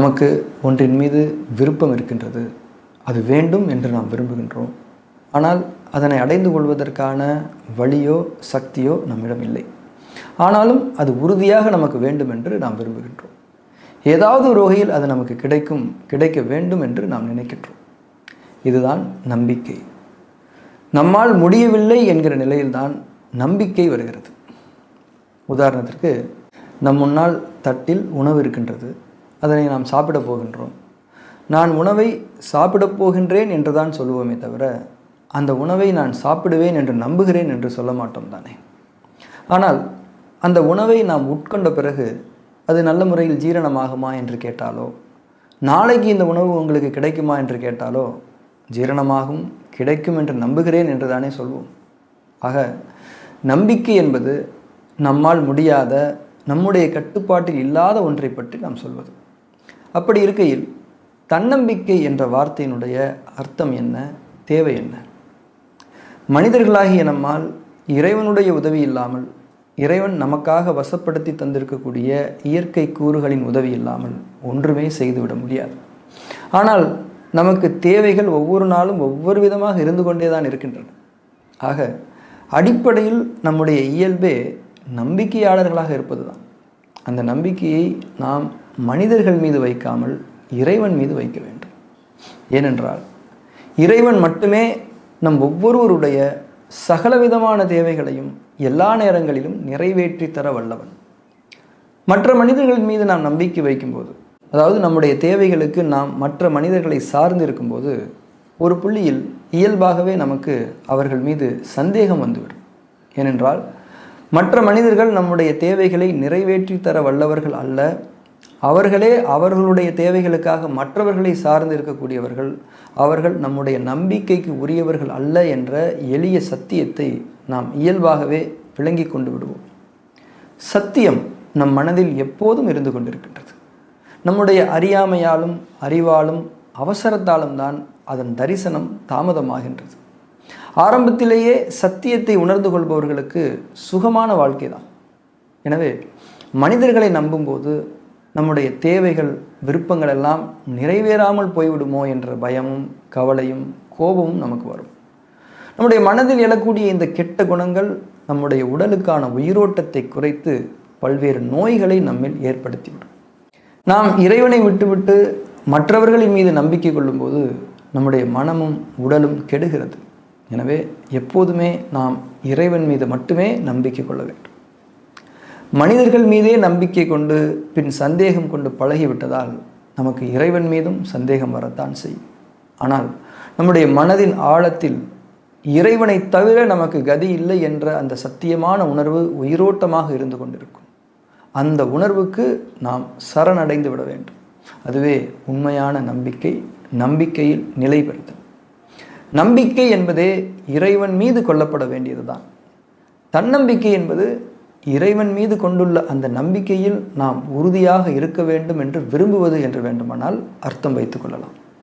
நமக்கு ஒன்றின் மீது விருப்பம் இருக்கின்றது, அது வேண்டும் என்று நாம் விரும்புகின்றோம். ஆனால் அதனை அடைந்து கொள்வதற்கான வழியோ சக்தியோ நம்மிடம் இல்லை. ஆனாலும் அது உறுதியாக நமக்கு வேண்டும் என்று நாம் விரும்புகின்றோம். ஏதாவது ஒரு வகையில் அது நமக்கு கிடைக்க வேண்டும் என்று நாம் நினைக்கின்றோம். இதுதான் நம்பிக்கை. நம்மால் முடியவில்லை என்கிற நிலையில்தான் நம்பிக்கை வருகிறது. உதாரணத்திற்கு, நம் முன்னால் தட்டில் உணவு இருக்கின்றது, அதனை நாம் சாப்பிட போகின்றோம். நான் உணவை சாப்பிடப் போகின்றேன் என்று தான் சொல்லுவோமே தவிர, அந்த உணவை நான் சாப்பிடுவேன் என்று நம்புகிறேன் என்று சொல்ல மாட்டோம் தானே. ஆனால் அந்த உணவை நாம் உட்கொண்ட பிறகு அது நல்ல முறையில் ஜீரணமாகுமா என்று கேட்டாலோ, நாளைக்கு இந்த உணவு உங்களுக்கு கிடைக்குமா என்று கேட்டாலோ, ஜீரணமாகும், கிடைக்கும் என்று நம்புகிறேன் என்று தானே சொல்வோம். ஆக நம்பிக்கை என்பது நம்மால் முடியாத, நம்முடைய கட்டுப்பாட்டில் இல்லாத ஒன்றை பற்றி நாம் சொல்வது. அப்படி இருக்கையில் தன்னம்பிக்கை என்ற வார்த்தையினுடைய அர்த்தம் என்ன, தேவை என்ன? மனிதர்களாகிய நம்மால் இறைவனுடைய உதவி இல்லாமல், இறைவன் நமக்காக வசப்படுத்தி தந்திருக்கக்கூடிய இயற்கை கூறுகளின் உதவி இல்லாமல் ஒன்றுமே செய்துவிட முடியாது. ஆனால் நமக்கு தேவைகள் ஒவ்வொரு நாளும் ஒவ்வொரு விதமாக இருந்து கொண்டே தான் இருக்கின்றன. ஆக அடிப்படையில் நம்முடைய இயல்பே நம்பிக்கையாளர்களாக இருப்பது தான். அந்த நம்பிக்கையை நாம் மனிதர்கள் மீது வைக்காமல் இறைவன் மீது வைக்க வேண்டும். ஏனென்றால் இறைவன் மட்டுமே நம் ஒவ்வொருவருடைய சகலவிதமான தேவைகளையும் எல்லா நேரங்களிலும் நிறைவேற்றி தர வல்லவன். மற்ற மனிதர்களின் மீது நாம் நம்பிக்கை வைக்கும்போது, அதாவது நம்முடைய தேவைகளுக்கு நாம் மற்ற மனிதர்களை சார்ந்து இருக்கும்போது, ஒரு புள்ளியில் இயல்பாகவே நமக்கு அவர்கள் மீது சந்தேகம் வந்துவிடும். ஏனென்றால் மற்ற மனிதர்கள் நம்முடைய தேவைகளை நிறைவேற்றி தர வல்லவர்கள் அல்ல, அவர்களே அவர்களுடைய தேவைகளுக்காக மற்றவர்களை சார்ந்து இருக்கக்கூடியவர்கள், அவர்கள் நம்முடைய நம்பிக்கைக்கு உரியவர்கள் அல்ல என்ற எளிய சத்தியத்தை நாம் இயல்பாகவே விளங்கி கொண்டு விடுவோம். சத்தியம் நம் மனதில் எப்போதும் இருந்து கொண்டிருக்கின்றது. நம்முடைய அறியாமையாலும் அறிவாலும் அவசரத்தாலும் தான் அதன் தரிசனம் தாமதமாகின்றது. ஆரம்பத்திலேயே சத்தியத்தை உணர்ந்து கொள்பவர்களுக்கு சுகமான வாழ்க்கை தான். எனவே மனிதர்களை நம்பும்போது நம்முடைய தேவைகள், விருப்பங்கள் எல்லாம் நிறைவேறாமல் போய்விடுமோ என்ற பயமும் கவலையும் கோபமும் நமக்கு வரும். நம்முடைய மனதில் எழக்கூடிய இந்த கெட்ட குணங்கள் நம்முடைய உடலுக்கான உயிரோட்டத்தை குறைத்து பல்வேறு நோய்களை நம்மில் ஏற்படுத்திவிடும். நாம் இறைவனை விட்டுவிட்டு மற்றவர்களின் மீது நம்பிக்கை கொள்ளும்போது நம்முடைய மனமும் உடலும் கெடுகிறது. எனவே எப்போதுமே நாம் இறைவன் மீது மட்டுமே நம்பிக்கை கொள்ள வேண்டும். மனிதர்கள் மீதே நம்பிக்கை கொண்டு பின் சந்தேகம் கொண்டு பழகிவிட்டதால் நமக்கு இறைவன் மீதும் சந்தேகம் வரத்தான் செய்யும். ஆனால் நம்முடைய மனதின் ஆழத்தில் இறைவனை தவிர நமக்கு கதி இல்லை என்ற அந்த சத்தியமான உணர்வு உயிரோட்டமாக இருந்து கொண்டிருக்கும். அந்த உணர்வுக்கு நாம் சரணடைந்து விட வேண்டும். அதுவே உண்மையான நம்பிக்கை, நம்பிக்கையில் நிலை பெறுதல். நம்பிக்கை என்பதே இறைவன் மீது கொள்ளப்பட வேண்டியதுதான். தன்னம்பிக்கை என்பது இறைவன் மீது கொண்டுள்ள அந்த நம்பிக்கையில் நாம் உறுதியாக இருக்க வேண்டும் என்று விரும்புவது என்று வேண்டுமானால் அர்த்தம் வைத்துக் கொள்ளலாம்.